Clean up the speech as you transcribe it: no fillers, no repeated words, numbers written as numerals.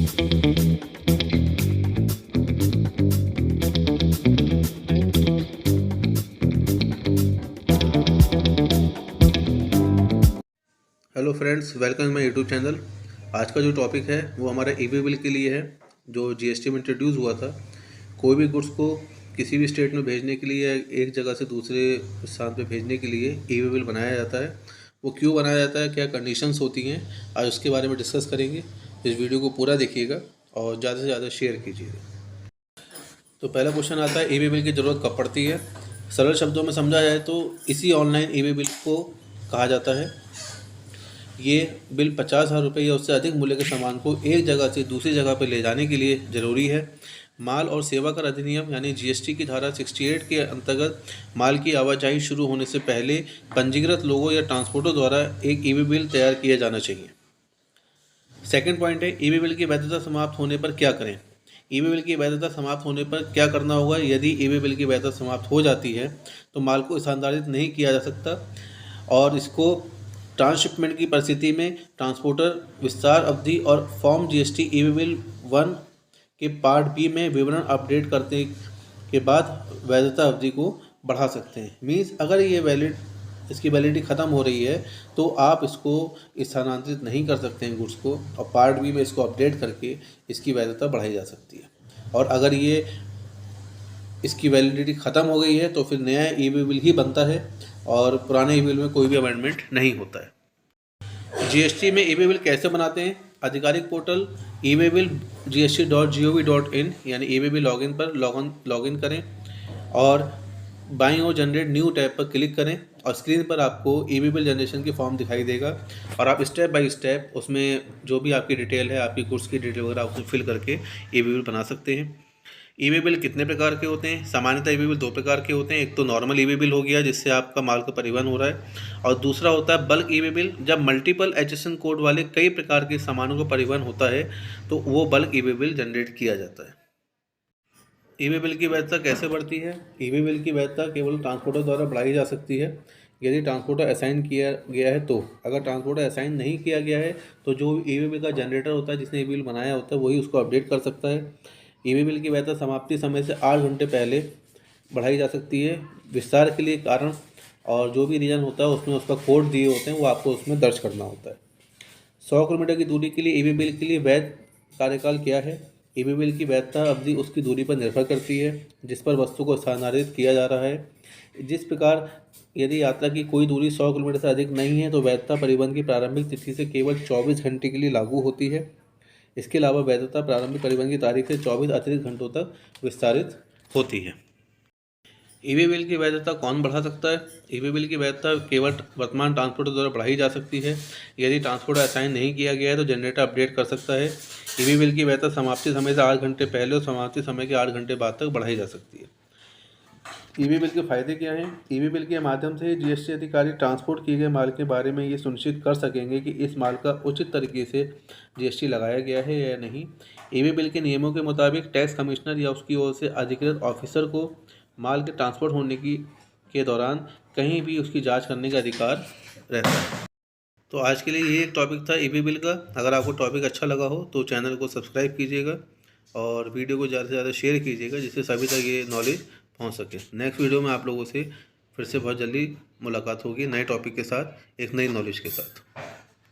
Hello friends, welcome my YouTube channel. आज का जो टॉपिक है वो हमारा ई-वे बिल के लिए है, जो जीएसटी में इंट्रोड्यूस हुआ था। कोई भी गुड्स को किसी भी स्टेट में भेजने के लिए या एक जगह से दूसरे स्थान पे भेजने के लिए ई-वे बिल बनाया जाता है। वो क्यों बनाया जाता है, क्या कंडीशंस होती हैं, आज उसके बारे में डिस्कस करेंगे। इस वीडियो को पूरा देखिएगा और ज़्यादा से ज़्यादा शेयर कीजिएगा। तो पहला क्वेश्चन आता है, ई-वे बिल की ज़रूरत कब पड़ती है। सरल शब्दों में समझा जाए तो इसी ऑनलाइन ई-वे बिल को कहा जाता है। ये बिल 50,000 रुपये या उससे अधिक मूल्य के सामान को एक जगह से दूसरी जगह पर ले जाने के लिए ज़रूरी है। माल और सेवा कर अधिनियम यानी जीएसटी की धारा 68 के अंतर्गत माल की आवाजाही शुरू होने से पहले पंजीकृत लोगों या ट्रांसपोर्टर द्वारा एक ई-वे बिल तैयार किया जाना चाहिए। सेकंड पॉइंट है, ई-वे बिल की वैधता समाप्त होने पर क्या करें। ई-वे बिल की वैधता समाप्त होने पर क्या करना होगा। यदि ई-वे बिल की वैधता समाप्त हो जाती है तो माल को स्थानांतरित नहीं किया जा सकता और इसको ट्रांसशिपमेंट की परिस्थिति में ट्रांसपोर्टर विस्तार अवधि और फॉर्म जीएसटी ई-वे बिल 1 के पार्ट बी में विवरण अपडेट करने के बाद वैधता अवधि को बढ़ा सकते हैं। मीन्स अगर ये इसकी वैलिडिटी ख़त्म हो रही है तो आप इसको स्थानांतरित नहीं कर सकते हैं गुड्स को, और पार्ट बी में इसको अपडेट करके इसकी वैधता बढ़ाई जा सकती है। और अगर ये इसकी वैलिडिटी ख़त्म हो गई है तो फिर नया ई-वे बिल ही बनता है और पुराने ई-वे बिल में कोई भी अमेंडमेंट नहीं होता है। जीएसटी में ई-वे बिल कैसे बनाते हैं। आधिकारिक पोर्टल e-way-bill-gst.gov.in यानी ई-वे बिल लॉगिन पर लॉगिन करें और बाईं ओर जनरेट न्यू टैब पर क्लिक करें और स्क्रीन पर आपको ई-वे बिल जनरेशन की फॉर्म दिखाई देगा और आप स्टेप बाय स्टेप उसमें जो भी आपकी डिटेल है, आपकी गुड्स की डिटेल वगैरह उसमें फिल करके ई-वे बिल बना सकते हैं। ई-वे बिल कितने प्रकार के होते हैं। सामान्यतः ई-वे बिल 2 प्रकार के होते हैं। एक तो नॉर्मल ई-वे बिल हो गया जिससे आपका माल का परिवहन हो रहा है, और दूसरा होता है बल्क ई-वे बिल। जब मल्टीपल एचएसएन कोड वाले कई प्रकार के सामानों का परिवहन होता है तो वो बल्क ई-वे बिल जनरेट किया जाता है। ई-वे बिल की वैधता कैसे बढ़ती है। ई-वे बिल की वैधता केवल ट्रांसपोर्टर द्वारा बढ़ाई जा सकती है यदि ट्रांसपोर्टर असाइन किया गया है तो। अगर ट्रांसपोर्टर असाइन नहीं किया गया है तो जो ई-वे बिल का जनरेटर होता है, जिसने ई-वे बिल बनाया होता है, वही उसको अपडेट कर सकता है। ई-वे बिल की वैधता समाप्ति समय से 8 घंटे पहले बढ़ाई जा सकती है। विस्तार के लिए कारण और जो भी रीजन होता है उसमें उसका कोड दिए होते हैं, वो आपको उसमें दर्ज करना होता है। 100 किलोमीटर की दूरी के लिए ई-वे बिल के लिए वैध कार्यकाल क्या है। ई-वे बिल की वैधता अवधि उसकी दूरी पर निर्भर करती है जिस पर वस्तु को स्थानांतरित किया जा रहा है। जिस प्रकार यदि यात्रा की कोई दूरी 100 किलोमीटर से अधिक नहीं है तो वैधता परिवहन की प्रारंभिक तिथि से केवल 24 घंटे के लिए लागू होती है। इसके अलावा वैधता प्रारंभिक परिवहन की तारीख से 24 अतिरिक्त घंटों तक विस्तारित होती है। ई-वे बिल की वैधता कौन बढ़ा सकता है। ई-वे बिल की वैधता केवल वर्तमान ट्रांसपोर्टर द्वारा बढ़ाई जा सकती है। यदि ट्रांसपोर्टर असाइन नहीं किया गया है तो जनरेटर अपडेट कर सकता है। ई-वे बिल की वैधता समाप्ति समय से 8 घंटे पहले और समाप्ति समय के 8 घंटे बाद तक बढ़ाई जा सकती है। ई-वे बिल के फायदे क्या हैं। ई-वे बिल के माध्यम से जीएसटी अधिकारी ट्रांसपोर्ट किए गए माल के बारे में ये सुनिश्चित कर सकेंगे कि इस माल का उचित तरीके से जीएसटी लगाया गया है या नहीं। ई-वे बिल के नियमों के मुताबिक टैक्स कमिश्नर या उसकी ओर से अधिकृत ऑफिसर को माल के ट्रांसपोर्ट होने के दौरान कहीं भी उसकी जाँच करने का अधिकार रहता है। तो आज के लिए ये एक टॉपिक था ई-वे बिल का। अगर आपको टॉपिक अच्छा लगा हो तो चैनल को सब्सक्राइब कीजिएगा और वीडियो को ज़्यादा से ज़्यादा शेयर कीजिएगा जिससे सभी तक ये नॉलेज पहुंच सके। नेक्स्ट वीडियो में आप लोगों से फिर से बहुत जल्दी मुलाकात होगी नए टॉपिक के साथ, एक नई नॉलेज के साथ।